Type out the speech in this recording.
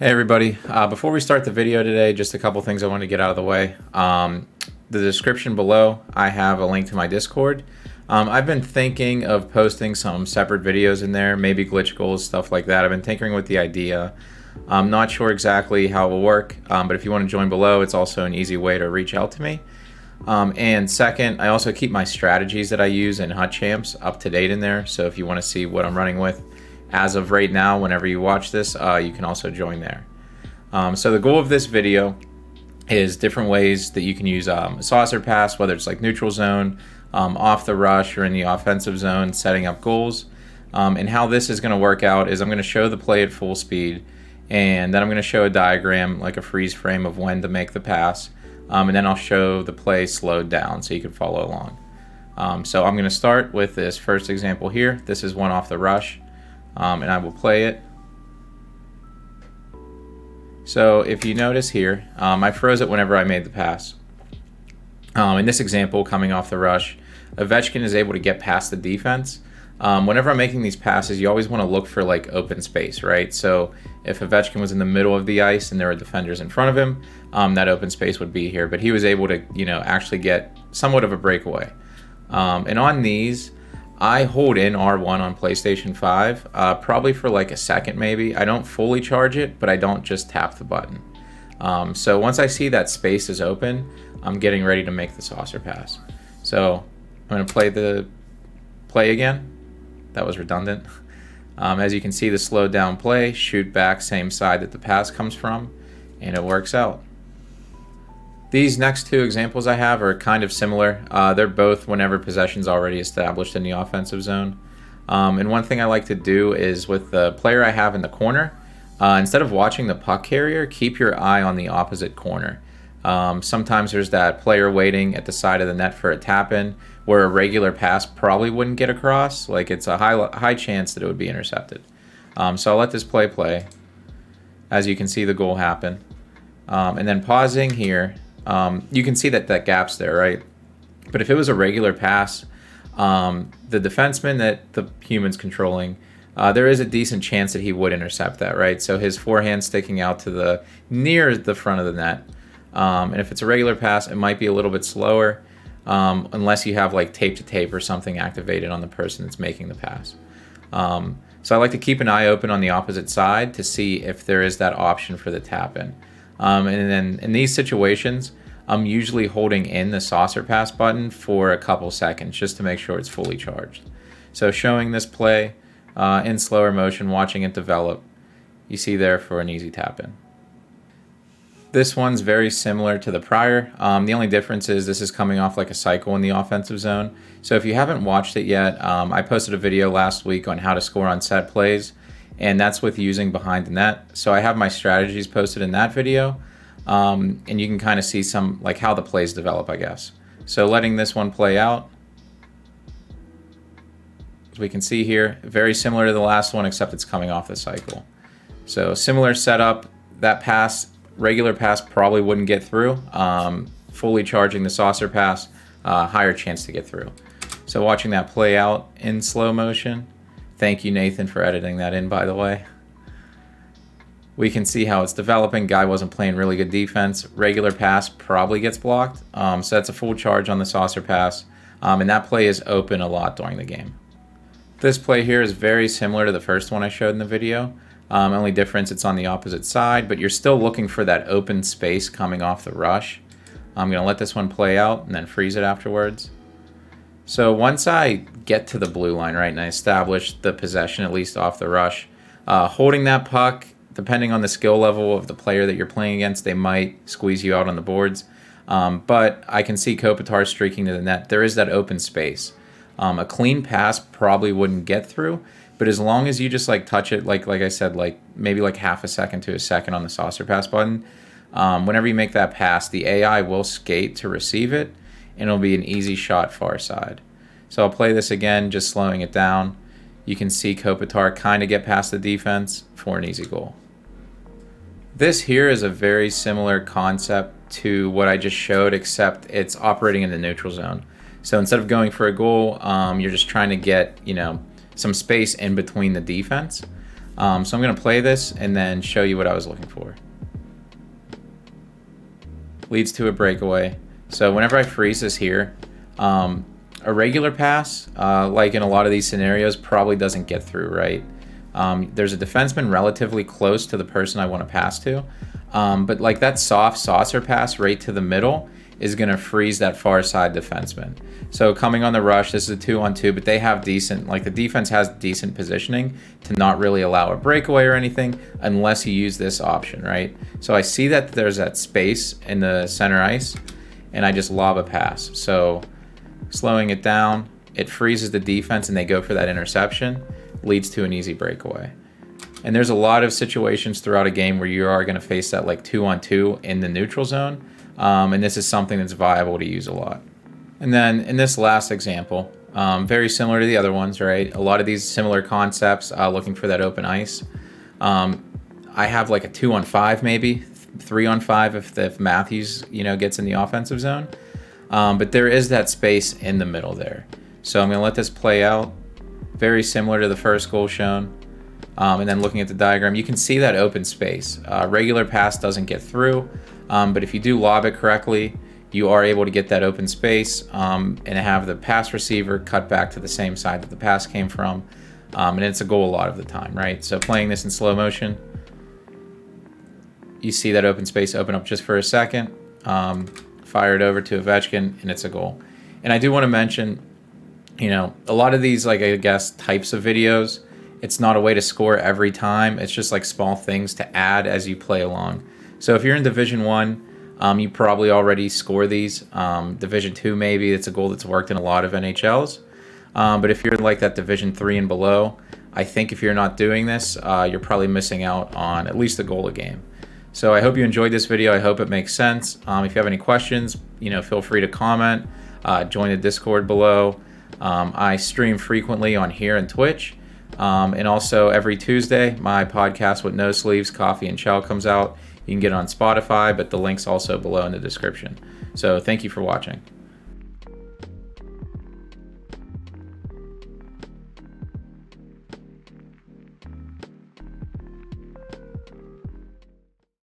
Hey everybody, before we start the video today, just a couple things I want to get out of the way. The description below, I have a link to my Discord. I've been thinking of posting some separate videos in there, maybe glitch goals, stuff like that. I've been tinkering with the idea. I'm not sure exactly how it will work, but if you want to join below, it's also an easy way to reach out to me. And second, I also keep my strategies that I use in Hut Champs up to date in there, so if you want to see what I'm running with as of right now, whenever you watch this, you can also join there. So the goal of this video is different ways that you can use a saucer pass, whether it's like neutral zone, off the rush, or in the offensive zone, setting up goals. And how this is going to work out is I'm going to show the play at full speed, and then I'm going to show a diagram, like a freeze frame of when to make the pass, and then I'll show the play slowed down so you can follow along. So I'm going to start with this first example here. This is one off the rush. And I will play it. So if you notice here, I froze it whenever I made the pass. In this example, coming off the rush, Ovechkin is able to get past the defense. Whenever I'm making these passes, you always want to look for like open space, right? So if Ovechkin was in the middle of the ice and there were defenders in front of him, that open space would be here. But he was able to, actually get somewhat of a breakaway. And on these, I hold in R1 on PlayStation 5, probably for like a second maybe. I don't fully charge it, but I don't just tap the button. So once I see that space is open, I'm getting ready to make the saucer pass. So I'm going to play the play again. That was redundant. As you can see, the slowed down play, shoot back, same side that the pass comes from, and it works out. These next two examples I have are kind of similar. They're both whenever possession's already established in the offensive zone. And one thing I like to do is with the player I have in the corner, instead of watching the puck carrier, keep your eye on the opposite corner. Sometimes there's that player waiting at the side of the net for a tap-in where a regular pass probably wouldn't get across. Like it's a high chance that it would be intercepted. So I'll let this play. As you can see the goal happen. And then pausing here, you can see that gap's there, right? But if it was a regular pass, the defenseman that the human's controlling, there is a decent chance that he would intercept that, right? So his forehand sticking out to near the front of the net. And if it's a regular pass, it might be a little bit slower, unless you have like tape to tape or something activated on the person that's making the pass. So I like to keep an eye open on the opposite side to see if there is that option for the tap in. And then in these situations, I'm usually holding in the saucer pass button for a couple seconds just to make sure it's fully charged. So showing this play in slower motion, watching it develop, you see there for an easy tap in. This one's very similar to the prior. The only difference is this is coming off like a cycle in the offensive zone. So if you haven't watched it yet, I posted a video last week on how to score on set plays, and that's with using behind the net. So I have my strategies posted in that video, and you can kind of see some like how the plays develop, I guess. So letting this one play out, as we can see here, very similar to the last one, except it's coming off the cycle. So similar setup. That pass, regular pass, probably wouldn't get through. Fully charging the saucer pass, higher chance to get through. So watching that play out in slow motion. Thank you, Nathan, for editing that in, by the way. We can see how it's developing. Guy wasn't playing really good defense. Regular pass probably gets blocked. So that's a full charge on the saucer pass. And that play is open a lot during the game. This play here is very similar to the first one I showed in the video. Only difference, it's on the opposite side, but you're still looking for that open space coming off the rush. I'm going to let this one play out and then freeze it afterwards. So once I get to the blue line, right, and I establish the possession, at least off the rush, holding that puck, depending on the skill level of the player that you're playing against, they might squeeze you out on the boards. But I can see Kopitar streaking to the net. There is that open space. A clean pass probably wouldn't get through, but as long as you just like touch it, like I said, like maybe like half a second to a second on the saucer pass button, whenever you make that pass, the AI will skate to receive it, and it'll be an easy shot far side. So I'll play this again, just slowing it down. You can see Kopitar kind of get past the defense for an easy goal. This here is a very similar concept to what I just showed, except it's operating in the neutral zone. So instead of going for a goal, you're just trying to get, some space in between the defense. So I'm going to play this and then show you what I was looking for. Leads to a breakaway. So whenever I freeze this here, a regular pass, like in a lot of these scenarios, probably doesn't get through, right? There's a defenseman relatively close to the person I want to pass to, but like that soft saucer pass right to the middle is going to freeze that far side defenseman. So coming on the rush, this is a 2-on-2, but they have decent, like the defense has decent positioning to not really allow a breakaway or anything unless you use this option, right? So I see that there's that space in the center ice, and I just lob a pass. So slowing it down, it freezes the defense and they go for that interception, leads to an easy breakaway. And there's a lot of situations throughout a game where you are going to face that like 2-on-2 in the neutral zone. And this is something that's viable to use a lot. And then in this last example, very similar to the other ones, right? A lot of these similar concepts, looking for that open ice. I have like a 2-on-5 maybe, 3-on-5 if Matthews, gets in the offensive zone. But there is that space in the middle there. So I'm going to let this play out. Very similar to the first goal shown. And then looking at the diagram, you can see that open space. Regular pass doesn't get through, but if you do lob it correctly, you are able to get that open space and have the pass receiver cut back to the same side that the pass came from. And it's a goal a lot of the time, right? So playing this in slow motion, you see that open space open up just for a second, fire it over to Ovechkin, and it's a goal. And I do want to mention, a lot of these, like I guess, types of videos, it's not a way to score every time. It's just like small things to add as you play along. So if you're in Division 1, you probably already score these. Division 2, maybe, it's a goal that's worked in a lot of NHLs. But if you're like that Division 3 and below, I think if you're not doing this, you're probably missing out on at least a goal a game. So I hope you enjoyed this video. I hope it makes sense. If you have any questions, feel free to comment. Join the Discord below. I stream frequently on here and Twitch. And also every Tuesday, my podcast with NoSleeves, Coffee and Chow comes out. You can get it on Spotify, but the link's also below in the description. So thank you for watching.